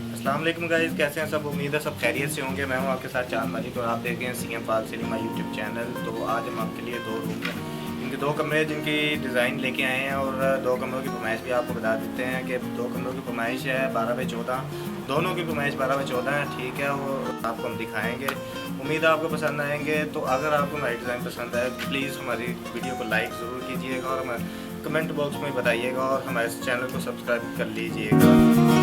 अस्सलाम वालेकुम गाइस, कैसे हैं सब। उम्मीद है सब खैरियत से होंगे। मैं हूं आपके साथ चांद मालिक और आप देख रहे हैं सीएम पाल सिनेमा यूट्यूब चैनल। तो आज हम आपके लिए दो रूम में इनके दो कमरे जिनकी डिज़ाइन लेके आए हैं और दो कमरों की फरमाइश भी आपको बता देते हैं कि दो कमरों की फरमाइश है 12x14। दोनों की फरमाइश 12x14 है, ठीक है। वो आपको हम दिखाएँगे, उम्मीद है आपको पसंद आएंगे। तो अगर आपको हमारी डिज़ाइन पसंद आए प्लीज़ हमारी वीडियो को लाइक ज़रूर कीजिएगा और हमारे कमेंट बॉक्स में बताइएगा और हमारे चैनल को सब्सक्राइब कर लीजिएगा।